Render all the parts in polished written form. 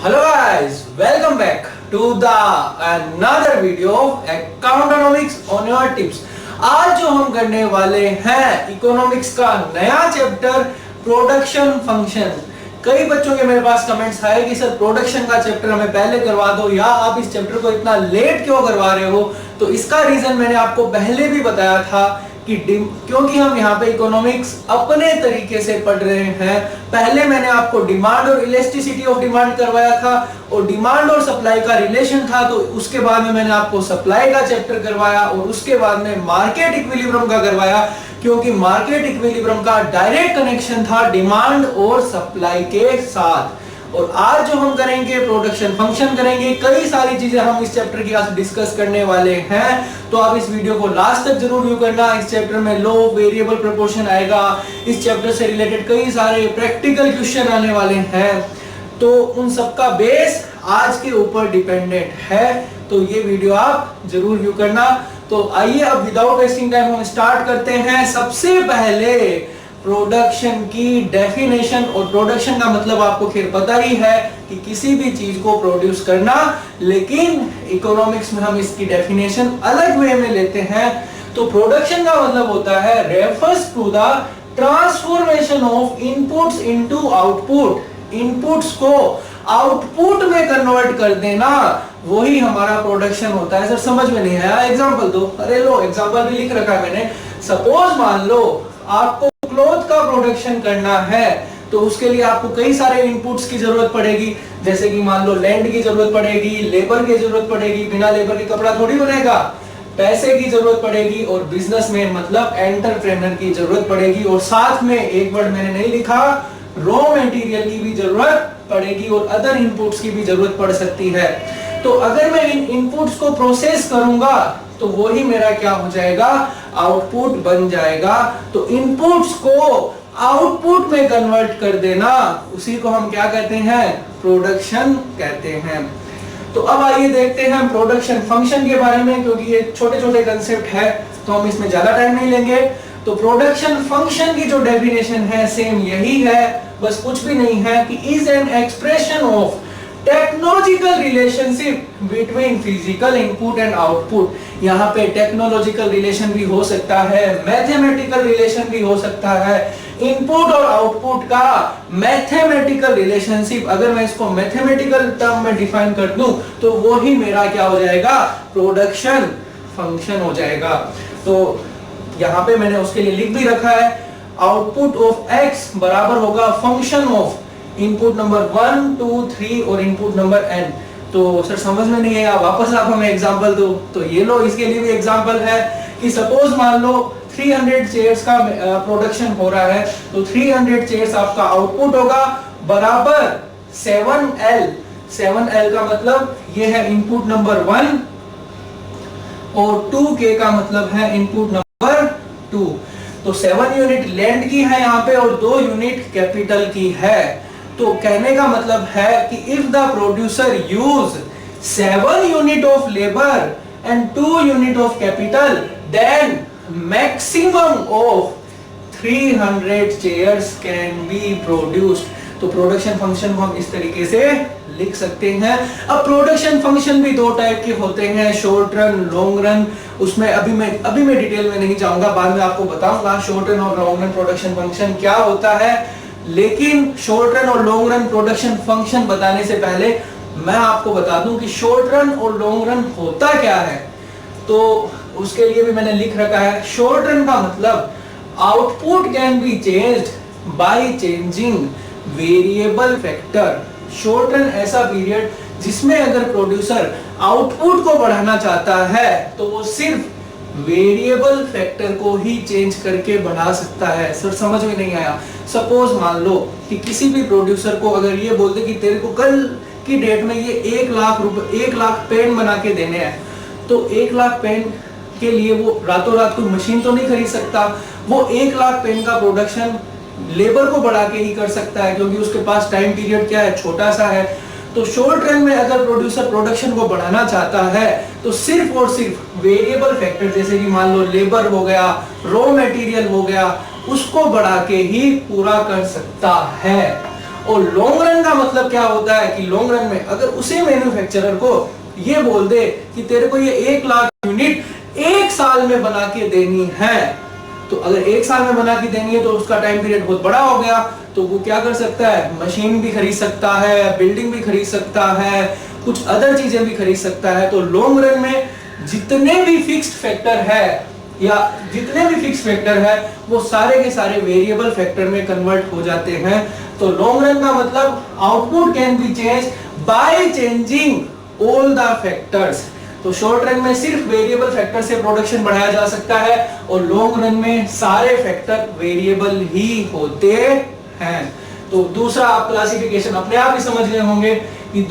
Hello guys, welcome back to the another video of Accountonomics on your tips। आज जो हम करने वाले हैं इकोनॉमिक्स का नया चैप्टर प्रोडक्शन फंक्शन। कई बच्चों के मेरे पास कमेंट्स आए कि सर प्रोडक्शन का चैप्टर हमें पहले करवा दो या आप इस चैप्टर को इतना लेट क्यों करवा रहे हो। तो इसका रीजन मैंने आपको पहले भी बताया था कि क्योंकि हम यहाँ पे इकोनॉमिक्स अपने तरीके से पढ़ रहे हैं। पहले मैंने आपको डिमांड और इलास्टिसिटी ऑफ डिमांड करवाया था और डिमांड और सप्लाई का रिलेशन था, तो उसके बाद में मैंने आपको सप्लाई का चैप्टर करवाया और उसके बाद में मार्केट इक्विलिब्रियम का करवाया, क्योंकि मार्केट इक्विलिब्रियम का डायरेक्ट कनेक्शन था डिमांड और सप्लाई के साथ। और आज जो हम करेंगे प्रोडक्शन फंक्शन करेंगे। कई सारी चीजें हम इस चैप्टर की आज डिस्कस करने वाले हैं, तो आप इस वीडियो को लास्ट तक जरूर व्यू करना। इस चैप्टर में लो वेरिएबल प्रोपोर्शन आएगा, इस चैप्टर से रिलेटेड कई सारे प्रैक्टिकल क्वेश्चन आने वाले हैं, तो उन सबका बेस आज के ऊपर डिपेंडेंट है, तो ये वीडियो आप जरूर व्यू करना। तो आइए अब विदाउट वेस्टिंग टाइम हम स्टार्ट करते हैं। सबसे पहले प्रोडक्शन की डेफिनेशन, और प्रोडक्शन का मतलब आपको खैर पता ही है कि किसी भी चीज को प्रोड्यूस करना, लेकिन इकोनॉमिक्स में हम इसकी डेफिनेशन अलग वे में लेते हैं। तो प्रोडक्शन का मतलब होता है refers to the transformation of inputs into output. Inputs को आउटपुट में कन्वर्ट कर देना, वही हमारा प्रोडक्शन होता है। सर समझ में नहीं आया, एग्जांपल दो। अरे लो एग्जांपल भी लिख रखा है मैंने। सपोज मान लो आपको क्लॉथ का प्रोडक्शन करना है, तो उसके लिए आपको कई सारे इनपुट्स की जरूरत पड़ेगी, जैसे कि मान लो लैंड की जरूरत पड़ेगी, लेबर की जरूरत पड़ेगी, बिना लेबर के कपड़ा थोड़ी बनेगा, पैसे की जरूरत पड़ेगी और बिजनेसमैन मतलब एंटरप्रेन्योर की जरूरत पड़ेगी, और साथ में एक वर्ड मैंने नहीं लिखा, रॉ मटेरियल की भी जरूरत पड़ेगी और अदर इनपुट्स की भी जरूरत पड़ सकती है। तो अगर मैं इन इनपुट्स को प्रोसेस करूंगा तो वही मेरा क्या हो जाएगा, आउटपुट बन जाएगा। तो इनपुट्स को आउटपुट में कन्वर्ट कर देना, उसी को हम क्या कहते हैं, प्रोडक्शन कहते हैं। तो अब आइए देखते हैं प्रोडक्शन फंक्शन के बारे में, क्योंकि ये छोटे छोटे कंसेप्ट है तो हम इसमें ज्यादा टाइम नहीं लेंगे। तो प्रोडक्शन फंक्शन की जो डेफिनेशन है सेम यही है, बस कुछ भी नहीं है कि is an expression of technological relationship between physical input and output. यहाँ पे टेक्नोलॉजिकल रिलेशन भी हो सकता है, मैथमेटिकल रिलेशन भी हो सकता है। इनपुट और आउटपुट का मैथमेटिकल रिलेशनशिप, अगर मैं इसको मैथमेटिकल टर्म में डिफाइन कर दूं तो वो ही मेरा क्या हो जाएगा, प्रोडक्शन फंक्शन हो जाएगा। तो यहाँ पे मैंने उसके लिए लिख भी रखा है, आउटपुट ऑफ एक्स बराबर होगा फंक्शन ऑफ इनपुट नंबर 1, 2, 3 और इनपुट नंबर n। तो सर समझ में नहीं आया, वापस आप हमें एग्जांपल दो। तो ये लो, इसके लिए भी एग्जांपल है कि सपोज मान लो 300 चेयर्स का प्रोडक्शन हो रहा है, तो 300 चेयर्स आपका आउटपुट होगा बराबर 7L। 7L का मतलब ये है इनपुट नंबर 1 और 2K का मतलब है इनपुट नंबर 2। तो 7 यूनिट लैंड की है यहाँ पे और 2 यूनिट कैपिटल की है। तो कहने का मतलब है कि if the producer use 7 unit of labour and 2 unit of capital, then maximum of 300 chairs can be produced. तो प्रोडक्शन फंक्शन को हम इस तरीके से लिख सकते हैं। अब प्रोडक्शन फंक्शन भी दो टाइप के होते हैं, शॉर्ट रन, लॉन्ग रन। उसमें अभी मैं डिटेल में नहीं जाऊंगा, बाद में आपको बताऊंगा शॉर्ट रन और लॉन्ग रन प्रोडक्शन फंक्शन क्या होता है। लेकिन शॉर्ट रन और लॉन्ग रन प्रोडक्शन फंक्शन बताने से पहले मैं आपको बता दूं कि शॉर्ट रन और लॉन्ग रन होता क्या है। तो उसके लिए भी मैंने लिख रखा है, शॉर्ट रन का मतलब output can be changed by changing variable factor. Short run ऐसा पीरियड जिसमें अगर प्रोड्यूसर आउटपुट को बढ़ाना चाहता है तो वो सिर्फ वेरिएबल फैक्टर को ही चेंज करके बढ़ा सकता है। सर समझ में नहीं आया। सपोज मान लो कि किसी भी प्रोड्यूसर को अगर ये बोलते कि तेरे को कल की डेट में ये 1 लाख पेन बना के देने हैं, तो 1 लाख पेन के लिए वो रातों रात कोई मशीन तो नहीं खरीद सकता। वो 1 लाख पेन का प्रोडक्शन लेबर को बढ़ा के ही कर सकता है, क्योंकि उसके पास टाइम पीरियड क्या है, छोटा सा है। तो शॉर्ट रन में अगर प्रोड्यूसर प्रोडक्शन को बढ़ाना चाहता है तो सिर्फ और सिर्फ वेरिएबल फैक्टर, जैसे कि मान लो लेबर हो गया, रॉ मटेरियल हो गया, उसको बढ़ा के ही पूरा कर सकता है। और लॉन्ग रन का मतलब क्या होता है कि लॉन्ग रन में अगर उसी मैन्युफैक्चरर को ये बोल दे कि तेरे को ये 1 लाख यूनिट 1 साल में बना के देनी है, तो अगर 1 साल में बना के देनी है तो उसका टाइम पीरियड बहुत बड़ा हो गया, तो वो क्या कर सकता है, मशीन भी खरीद सकता है, बिल्डिंग भी खरीद सकता है, कुछ अदर चीजें भी खरीद सकता है। तो लॉन्ग रन में जितने भी फिक्स्ड फैक्टर है या जितने भी फिक्स फैक्टर है वो सारे के सारे वेरिएबल फैक्टर में कन्वर्ट हो जाते हैं। तो लॉन्ग रन का मतलब output can be change by changing all the factors. तो शॉर्ट रन में सिर्फ वेरिएबल फैक्टर से प्रोडक्शन बढ़ाया जा सकता है और लॉन्ग रन में सारे फैक्टर वेरिएबल ही होते हैं। तो दूसरा आप क्लासिफिकेशन अपने आप ही समझ गए होंगे कि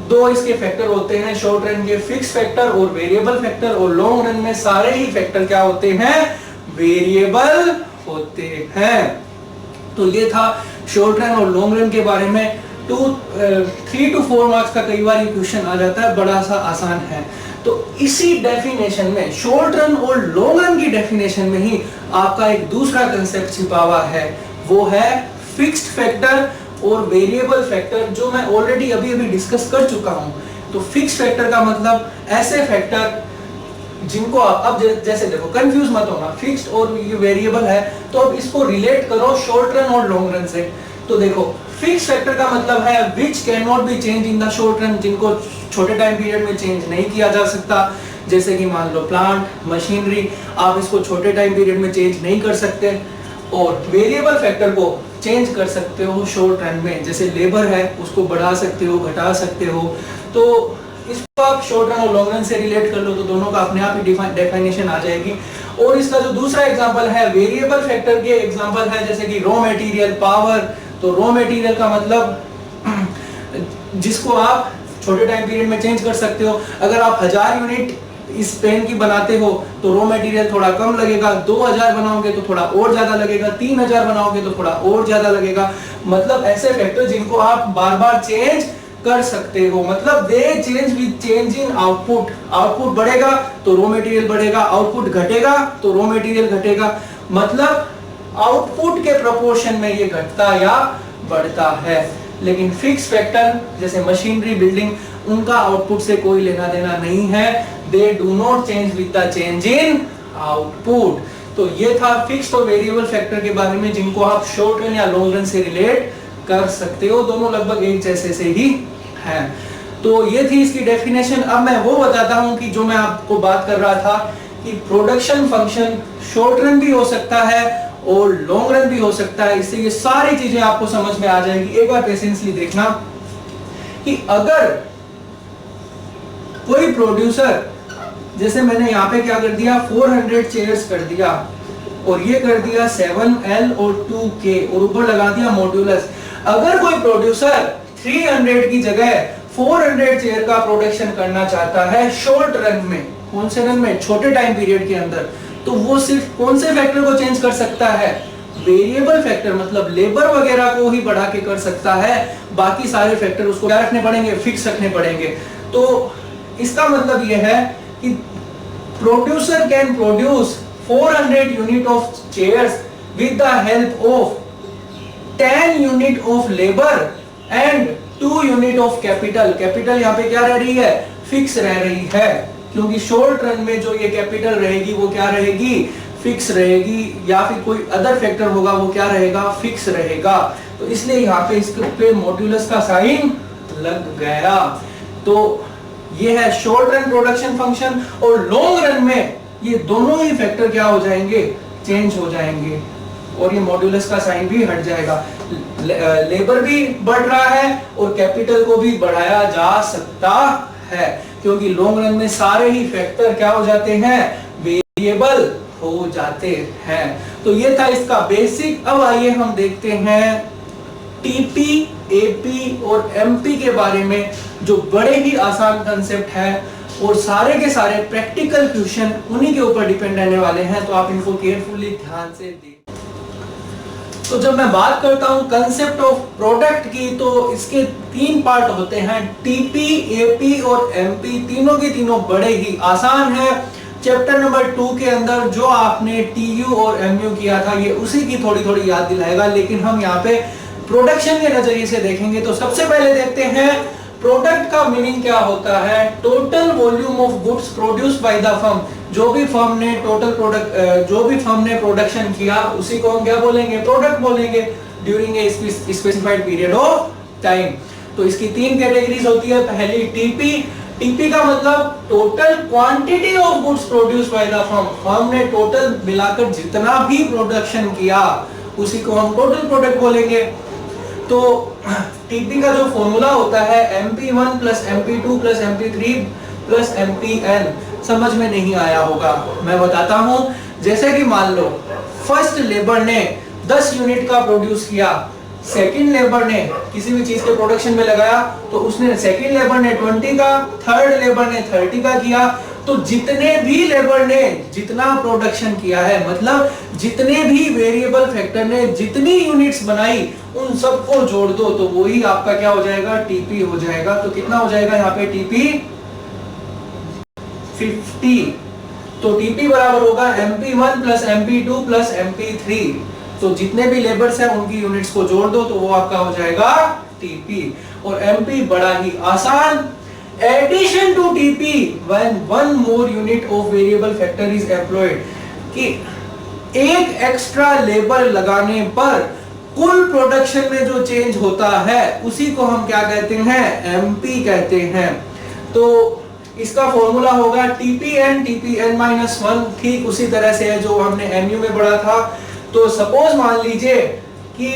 दो इसके फैक्टर होते हैं, शॉर्ट रन के फिक्स फैक्टर और वेरिएबल फैक्टर, और लॉन्ग रन में सारे ही फैक्टर क्या होते हैं, वेरिएबल होते हैं। तो ये था शॉर्ट रन और लॉन्ग रन के बारे में। 3 to 4 मार्क्स का कई बार ये क्वेश्चन आ जाता है, बड़ा सा आसान है। तो इसी डेफिनेशन में, शॉर्ट रन और लॉन्ग रन की डेफिनेशन में ही आपका एक दूसरा कंसेप्ट छिपा हुआ है, वो है फिक्स्ड फैक्टर और वेरिएबल फैक्टर, जो मैं ऑलरेडी अभी डिस्कस कर चुका हूं। तो फिक्स्ड फैक्टर का मतलब ऐसे फैक्टर जिनको आप अब जैसे देखो, कंफ्यूज मत होना, फिक्स्ड और ये वेरिएबल है, तो अब इसको रिलेट करो शॉर्ट रन और लॉन्ग रन से। तो देखो, फिक्स्ड फैक्टर का मतलब है which can not be change in the short run, जिनको छोटे टाइम पीरियड में चेंज नहीं किया जा सकता। जैसे कि मान लो प्लांट, मशीनरी, आप इसको छोटे टाइम पीरियड में चेंज नहीं कर सकते। और वेरिएबल फैक्टर को चेंज कर सकते हो शॉर्ट रन में, जैसे लेबर है उसको बढ़ा सकते हो, घटा सकते हो। तो इसको आप शॉर्ट रन और लॉन्ग रन से रिलेट कर लो तो दोनों का अपने आप ही डेफिनेशन आ जाएगी। और इसका जो दूसरा एग्जांपल है वेरिएबल फैक्टर के एग्जांपल है, जैसे कि रॉ मटेरियल, पावर। तो रॉ मटेरियल का मतलब जिसको आप छोटे टाइम पीरियड में चेंज कर सकते हो। अगर आप 1000 यूनिट इस पेन की बनाते हो तो रॉ मटेरियल थोड़ा कम लगेगा, 2000 बनाओगे तो थोड़ा और ज्यादा लगेगा, 3000 बनाओगे तो थोड़ा और ज्यादा लगेगा। मतलब ऐसे फैक्टर जिनको आप बार बार चेंज कर सकते हो, मतलब दे change with change in output. Output बढ़ेगा तो रॉ मटेरियल बढ़ेगा, आउटपुट घटेगा तो रॉ मटेरियल घटेगा। मतलब आउटपुट के प्रोपोर्शन में ये घटता या बढ़ता है। लेकिन फिक्स फैक्टर जैसे मशीनरी, बिल्डिंग, उनका आउटपुट से कोई लेना देना नहीं है। They do not change with the change in output. तो ये था फिक्स्ड और वेरिएबल फैक्टर के बारे में, जिनको आप शॉर्ट रन या लॉन्ग रन से रिलेट कर सकते हो। दोनों लगभग एक जैसे से ही हैं। तो ये थी इसकी डेफिनेशन। अब मैं वो बताता हूं कि जो मैं आपको बात कर रहा था कि प्रोडक्शन फंक्शन शॉर्ट रन भी हो सकता है और लॉन्ग रन भी हो सकता है। इससे ये सारी चीजें आपको समझ में आ जाएंगी। एक बार पेशेंसली देखना कि अगर कोई प्रोड्यूसर, जैसे मैंने यहाँ पे क्या कर दिया, 400 चेयर्स कर दिया और ये कर दिया 7L और 2K और ऊपर लगा दिया मॉड्यूलस। अगर कोई प्रोड्यूसर 300 की जगह 400 चेयर का प्रोडक्शन करना चाहता है शॉर्ट रन में, कौन से रन में, छोटे टाइम पीरियड के अंदर, तो वो सिर्फ कौन से फैक्टर को चेंज कर सकता है, वेरिएबल फैक्टर, मतलब लेबर वगैरह को ही बढ़ा के कर सकता है। बाकी सारे फैक्टर उसको क्या रखने पड़ेंगे, फिक्स रखने पड़ेंगे। तो इसका मतलब यह है कि producer can produce 400 unit of chairs with the help of 10 unit of labour and 2 unit of capital. Capital यहाँ पे क्या रह रही है, फिक्स रह रही है, क्योंकि शॉर्ट रन में जो ये कैपिटल रहेगी वो क्या रहेगी, फिक्स रहेगी, या फिर कोई अदर फैक्टर होगा वो क्या रहेगा, फिक्स रहेगा। तो इसलिए यहाँ पे इसके पे मॉड्यूलस का साइन लग गया। तो ये है शॉर्ट रन प्रोडक्शन फंक्शन। और लॉन्ग रन में ये दोनों ही फैक्टर क्या हो जाएंगे, चेंज हो जाएंगे और ये मॉड्यूलस का साइन भी हट जाएगा। लेबर भी बढ़ रहा है और कैपिटल को भी बढ़ाया जा सकता है, क्योंकि लॉन्ग रन में सारे ही फैक्टर क्या हो जाते हैं, वेरिएबल हो जाते हैं। तो ये था इसका बेसिक। अब आइए हम देखते हैं टीपी, एपी और एमपी के बारे में, जो बड़े ही आसान कंसेप्ट है और सारे के सारे प्रैक्टिकल क्वेश्चन उन्हीं के ऊपर डिपेंड रहने वाले हैं। तो आप इनको केयरफुली ध्यान से देखिए। तो जब मैं बात करता हूं कंसेप्ट ऑफ प्रोडक्ट की, तो इसके 3 पार्ट होते हैं, टीपी, एपी और एमपी। तीनों के तीनों बड़े ही आसान है। चैप्टर नंबर 2 के अंदर जो आपने टीयू और एमयू किया था, ये उसी की थोड़ी थोड़ी याद दिलाएगा। लेकिन हम यहाँ पे प्रोडक्शन के नजरिए से देखेंगे तो सबसे पहले देखते हैं प्रोडक्ट का मीनिंग क्या होता है। Total volume of goods produced by the firm, जो भी फर्म ने टोटल प्रोडक्ट जो भी फर्म ने प्रोडक्शन किया उसी को हम क्या बोलेंगे, प्रोडक्ट बोलेंगे, during a specified period of time. तो इसकी तीन कैटेगरीज होती है। पहली टीपी, टीपी का मतलब total quantity of goods produced by the firm, firm ने टोटल मिलाकर जितना भी प्रोडक्शन किया उसी को हम टोटल प्रोडक्ट बोलेंगे। तो टीपी का जो फॉर्मूला होता है MP1 plus MP2 plus MP3 plus MPN, समझ में नहीं आया होगा, मैं बताता हूं। जैसे कि मान लो फर्स्ट लेबर ने 10 यूनिट का प्रोड्यूस किया, सेकंड लेबर ने किसी भी चीज के प्रोडक्शन में लगाया तो उसने सेकंड लेबर ने 20 का, थर्ड लेबर ने 30 का किया। तो जितने भी लेबर ने जितना प्रोडक्शन किया है, मतलब जितने भी वेरिएबल फैक्टर ने जितनी यूनिट्स बनाई उन सबको जोड़ दो तो वही आपका क्या हो जाएगा, टीपी हो जाएगा। तो कितना हो जाएगा यहाँ पे टीपी 50। तो टीपी बराबर होगा MP1 plus MP2 plus MP3। तो जितने भी लेबर्स हैं उनकी यूनिट्स को जोड़ दो तो वो आपका हो जाएगा टीपी। और MP बड़ा ही आसान, addition to TP when one more unit of variable factor is employed, कि एक एक्स्ट्रा लेबर लगाने पर कुल प्रोडक्शन में जो चेंज होता है उसी को हम क्या कहते हैं, एमपी कहते हैं। तो इसका फॉर्मूला होगा TPN-1, ठीक उसी तरह से है जो हमने MU में पढ़ा था। तो सपोज मान लीजिए कि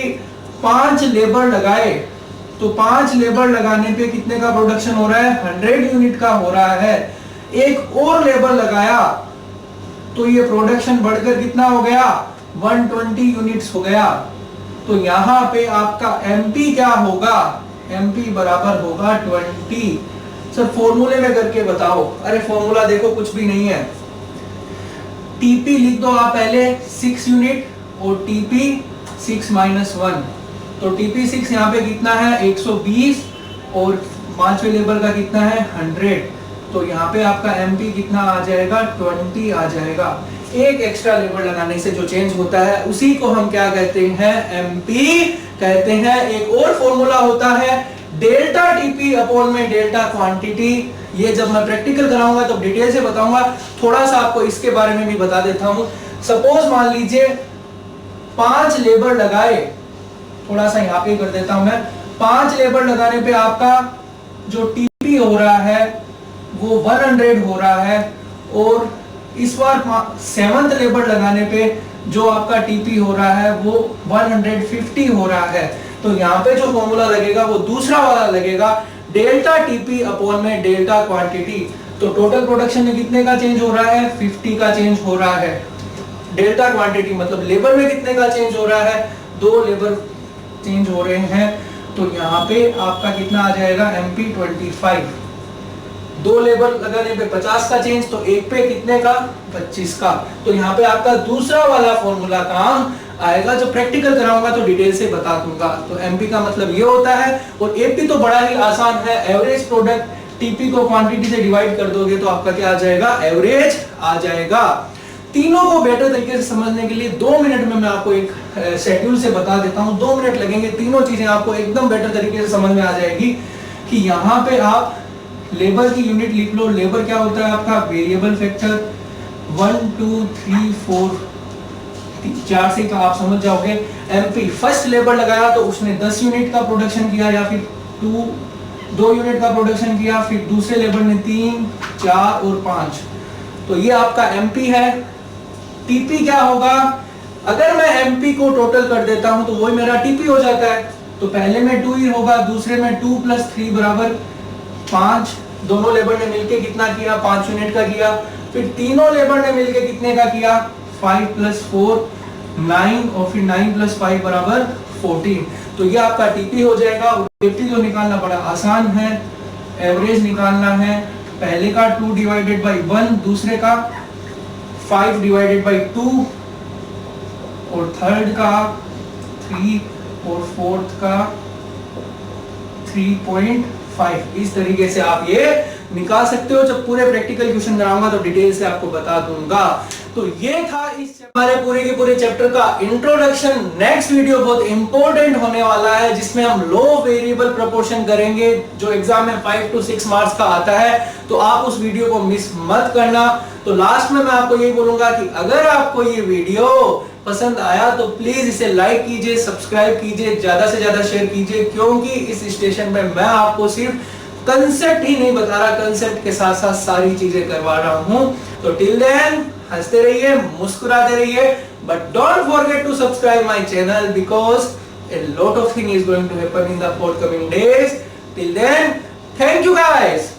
5 लेबर लगाए, तो 5 लेबर लगाने पे कितने का प्रोडक्शन हो रहा है, 100 यूनिट का हो रहा है। एक और लेबर लगाया तो ये प्रोडक्शन बढ़कर कितना हो गया, 120 यूनिट्स हो गया। तो यहाँ पे आपका MP क्या होगा, MP बराबर होगा 20। सर फॉर्मूले में करके बताओ, अरे फॉर्मूला देखो कुछ भी नहीं है। TP लिख दो आप पहले 6 यूनिट और TP 6 - 1। तो TP 6 यहाँ पे कितना है 120 और 5वें लेबर का कितना है 100। तो यहाँ पे आपका MP कितना आ जाएगा 20 आ जाएगा। एक एक्स्ट्रा लेबर लगाने से जो चेंज होता है उसी को हम क्या कहते हैं, MP कहते हैं। एक और फॉर्मूला होता है डेल्टा TP अपॉन में डेल्टा क्वांटिटी। ये जब मैं प्रैक्टिकल कराऊंगा तो डिटेल से बताऊंगा, थोड़ा सा आपको इसके बारे में भी बता देता हूं। सपोज मान लीजिए 5 लेबर लगाए, थोड़ा सा यहाँ पे कर देता हूं मैं, 5 लेबर लगाने पे आपका जो TP हो रहा है वो 100 हो रहा है, और इस बार 7th लेबर लगाने पे जो आपका TP हो रहा है वो 150 हो रहा है। तो यहाँ पे जो फॉर्मूला लगेगा वो दूसरा वाला लगेगा, डेल्टा TP अपॉन में डेल्टा क्वांटिटी। तो टोटल प्रोडक्शन में कितने का चेंज हो रहा है, 50 का चेंज हो रहा है। डेल्टा क्वांटिटी मतलब लेबर में कितने का चेंज हो रहा है, 2 लेबर चेंज हो रहे हैं। तो यहाँ पे आपका कितना आ जाएगा MP 25। 2 लेबर लगाने पे 50 का चेंज, तो एक पे कितने का 25 का। तो यहाँ पे आपका दूसरा वाला फॉर्मूला काम आएगा, जो प्रैक्टिकल कराऊंगा तो डिटेल से बता दूंगा। तो MP का मतलब ये होता है। और AP तो बड़ा ही आसान है, एवरेज प्रोडक्ट। TP को क्वांटिटी से डिवाइड कर दोगे तो आपका क्या आ जाएगा, एवरेज आ जाएगा। तीनों को बेटर तरीके से समझने के लिए 2 मिनट में मैं आपको एक शेड्यूल से बता देता हूं। 2 मिनट लगेंगे, तीनों चीजें आपको एकदम बेटर तरीके से समझ में आ जाएगी। कि यहाँ पे आप लेबर की यूनिट लिख लो। लेबर क्या होता है आपका, वेरिएबल फैक्टर। 1 2 3 4 4 से का आप समझ जाओगे। MP फर्स्ट लेबर लगाया तो उसने 10 यूनिट का प्रोडक्शन किया, या फिर 2 यूनिट का प्रोडक्शन किया, फिर दूसरे लेबर ने 3 4 और 5। तो ये आपका MP है। TP क्या होगा, अगर मैं MP को टोटल कर देता हूं तो वही मेरा TP हो जाता है। तो पहले में 2 ही होगा, दूसरे में 2 + 3 बराबर 5। दोनों लेबर ने मिलके कितना किया, 5 यूनिट का किया। फिर तीनों लेबर ने मिलके कितने का किया, 5 + 4 9, और फिर 9 + 5 बराबर 14। तो ये आपका TP हो जाएगा। TP जो निकालना बड़ा आसान है, एवरेज निकालना है। पहले का 2 / 1, दूसरे का 5 / 2, और थर्ड का 3, और फोर्थ का 3.5। इस तरीके से आप ये निकाल सकते हो। जब पूरे प्रैक्टिकल क्वेश्चन कराऊंगा तो डिटेल से आपको बता दूंगा। तो ये था इस हमारे पूरे के पूरे चैप्टर का इंट्रोडक्शन। नेक्स्ट वीडियो बहुत इंपॉर्टेंट होने वाला है जिसमें हम लो वेरिएबल प्रोपोर्शन करेंगे, जो एग्जाम में 5 to 6 मार्क्स का आता है, तो आप उस वीडियो को मिस मत करना। तो लास्ट में मैं आपको यही बोलूंगा कि अगर आपको ये वीडियो पसंद आया तो प्लीज इसे लाइक कीजिए, सब्सक्राइब कीजिए, ज्यादा से ज्यादा शेयर कीजिए, क्योंकि इस स्टेशन में मैं आपको सिर्फ कंसेप्ट ही नहीं बता रहा, कंसेप्ट के साथ साथ सारी चीजें करवा रहा हूं। तो टिल देन हंसते रहिए, मुस्कुराते रहिए, but don't forget to subscribe my channel because a lot of thing is going to happen in the forthcoming days. Till then, thank you guys.